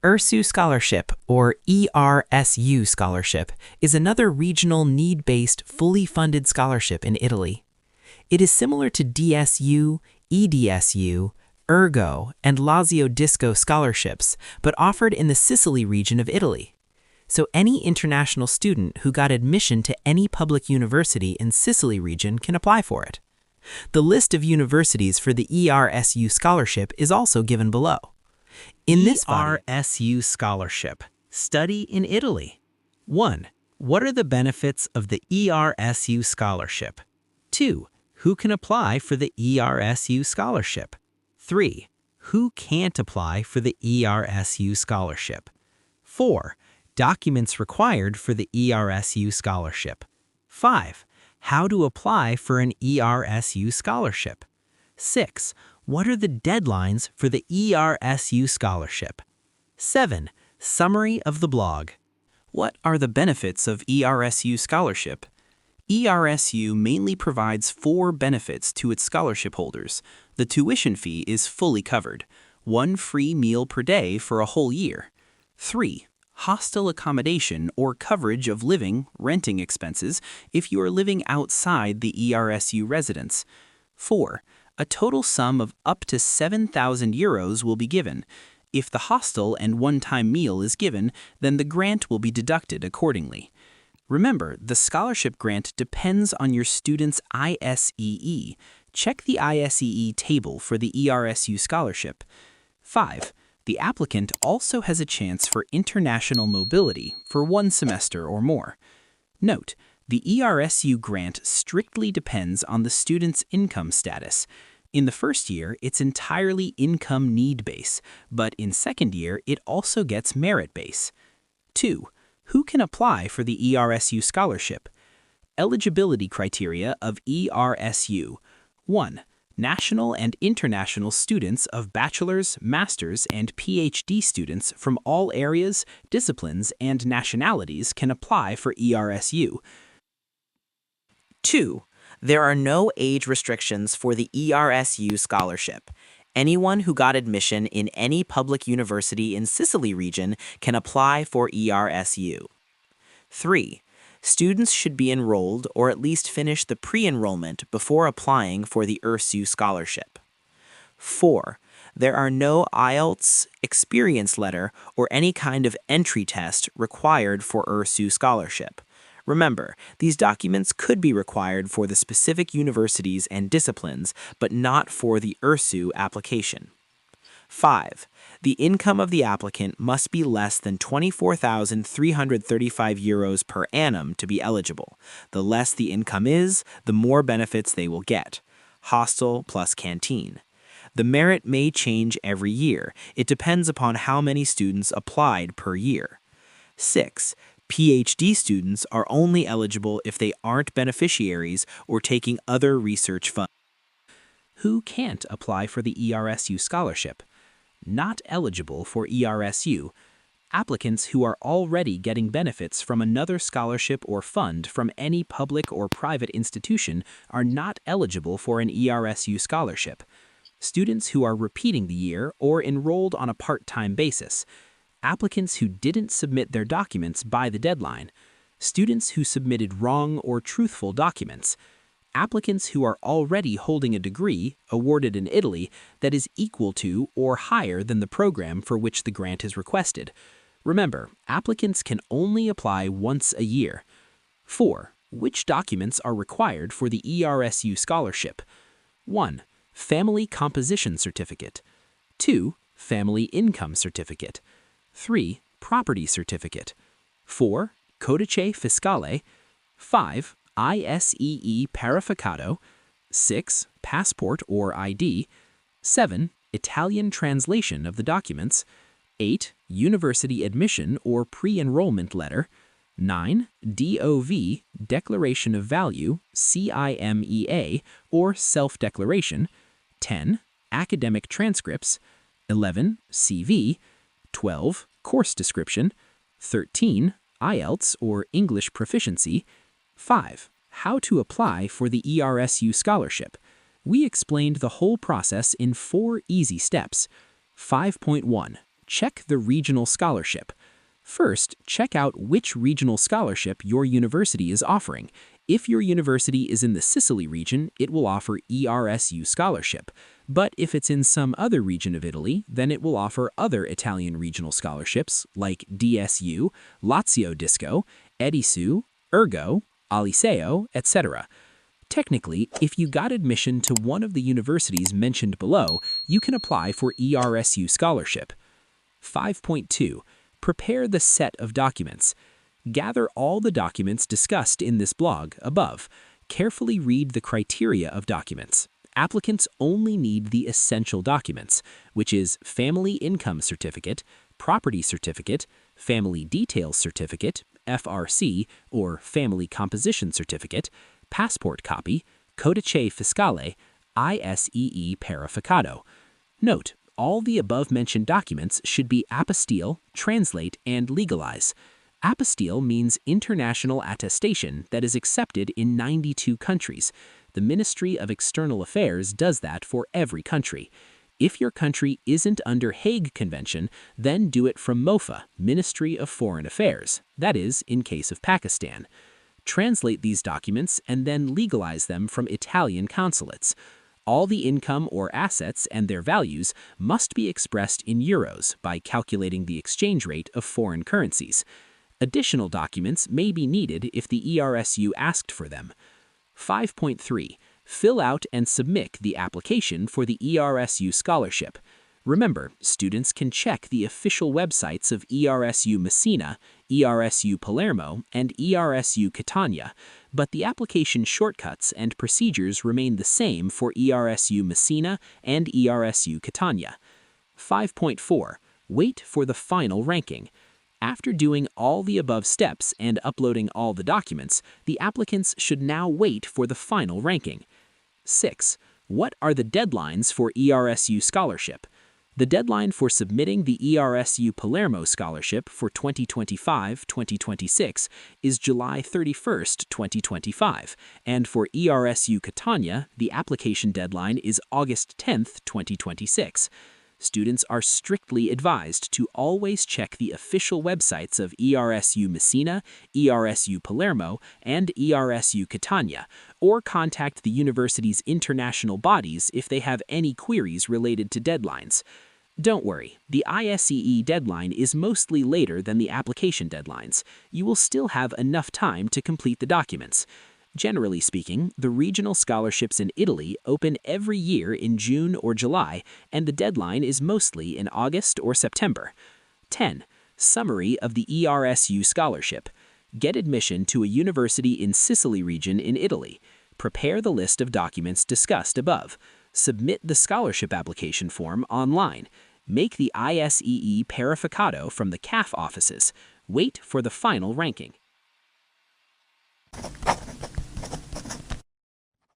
ERSU Scholarship, or ERSU Scholarship, is another regional need-based, fully funded scholarship in Italy. It is similar to DSU, EDSU, Ergo, and Lazio Disco scholarships, but offered in the Sicily region of Italy. So any international student who got admission to any public university in Sicily region can apply for it. The list of universities for the ERSU Scholarship is also given below. In this ERSU Scholarship, study in Italy. 1. What are the benefits of the ERSU Scholarship? 2. Who can apply for the ERSU Scholarship? 3. Who can't apply for the ERSU Scholarship? 4. Documents required for the ERSU Scholarship. 5. How to apply for an ERSU Scholarship. 6. What are the deadlines for the ERSU Scholarship? 7. Summary of the blog. What are the benefits of ERSU Scholarship? ERSU mainly provides 4 benefits to its scholarship holders. The tuition fee is fully covered. 1 free meal per day for a whole year. 3. Hostel accommodation or coverage of living, renting expenses if you are living outside the ERSU residence. 4. A total sum of up to €7,000 will be given. If the hostel and one-time meal is given, then the grant will be deducted accordingly. Remember, the scholarship grant depends on your student's ISEE. Check the ISEE table for the ERSU scholarship. 5. The applicant also has a chance for international mobility for 1 semester or more. Note, the ERSU grant strictly depends on the student's income status. In the first year, it's entirely income need base, but in second year, it also gets merit base. 2. Who can apply for the ERSU scholarship? Eligibility criteria of ERSU. 1. National and international students of bachelor's, master's, and PhD students from all areas, disciplines, and nationalities can apply for ERSU. 2. There are no age restrictions for the ERSU scholarship. Anyone who got admission in any public university in Sicily region can apply for ERSU. 3. Students should be enrolled or at least finish the pre-enrollment before applying for the ERSU scholarship. 4. There are no IELTS, experience letter, or any kind of entry test required for ERSU scholarship. Remember, these documents could be required for the specific universities and disciplines, but not for the ERSU application. 5. The income of the applicant must be less than €24,335 per annum to be eligible. The less the income is, the more benefits they will get. Hostel plus canteen. The merit may change every year. It depends upon how many students applied per year. 6. PhD students are only eligible if they aren't beneficiaries or taking other research funds. Who can't apply for the ERSU scholarship? Not eligible for ERSU. Applicants who are already getting benefits from another scholarship or fund from any public or private institution are not eligible for an ERSU scholarship. Students who are repeating the year or enrolled on a part-time basis. Applicants who didn't submit their documents by the deadline. Students who submitted wrong or truthful documents. Applicants who are already holding a degree, awarded in Italy, that is equal to or higher than the program for which the grant is requested. Remember, applicants can only apply once a year. 4. Which documents are required for the ERSU scholarship? 1. Family Composition Certificate. 2. Family Income Certificate. 3. Property Certificate. 4. Codice Fiscale. 5. ISEE Parificato. 6. Passport or ID. 7. Italian translation of the documents. 8. University admission or pre-enrollment letter. 9. DOV, Declaration of Value, CIMEA, or Self-Declaration. 10. Academic transcripts. 11. CV. 12. Course description. 13. IELTS or English proficiency. 5. How to apply for the ERSU scholarship. We explained the whole process in 4 easy steps. 5.1. check the regional scholarship. First, check out which regional scholarship your university is offering. If your university is in the Sicily region, it will offer ERSU Scholarship. But if it's in some other region of Italy, then it will offer other Italian regional scholarships like DSU, Lazio Disco, ERSU, Ergo, Aliseo, etc. Technically, if you got admission to one of the universities mentioned below, you can apply for ERSU Scholarship. 5.2. Prepare the set of documents. Gather all the documents discussed in this blog above. Carefully read the criteria of documents. Applicants only need the essential documents, which is Family Income Certificate, Property Certificate, Family Details Certificate, FRC, or Family Composition Certificate, Passport Copy, Codice Fiscale, ISEE Parificato. Note, all the above-mentioned documents should be apostille, translate, and legalize. Apostille means international attestation that is accepted in 92 countries. The Ministry of External Affairs does that for every country. If your country isn't under Hague Convention, then do it from MOFA, Ministry of Foreign Affairs, that is, in case of Pakistan. Translate these documents and then legalize them from Italian consulates. All the income or assets and their values must be expressed in euros by calculating the exchange rate of foreign currencies. Additional documents may be needed if the ERSU asked for them. 5.3. Fill out and submit the application for the ERSU Scholarship. Remember, students can check the official websites of ERSU Messina, ERSU Palermo, and ERSU Catania, but the application shortcuts and procedures remain the same for ERSU Messina and ERSU Catania. 5.4. Wait for the final ranking. After doing all the above steps and uploading all the documents, the applicants should now wait for the final ranking. 6. What are the deadlines for ERSU Scholarship? The deadline for submitting the ERSU Palermo Scholarship for 2025-2026 is July 31, 2025, and for ERSU Catania, the application deadline is August 10, 2026. Students are strictly advised to always check the official websites of ERSU Messina, ERSU Palermo, and ERSU Catania, or contact the university's international bodies if they have any queries related to deadlines. Don't worry, the ISEE deadline is mostly later than the application deadlines. You will still have enough time to complete the documents. Generally speaking, the regional scholarships in Italy open every year in June or July, and the deadline is mostly in August or September. 10. Summary of the ERSU Scholarship. Get admission to a university in Sicily region in Italy. Prepare the list of documents discussed above. Submit the scholarship application form online. Make the ISEE Parificato from the CAF offices. Wait for the final ranking.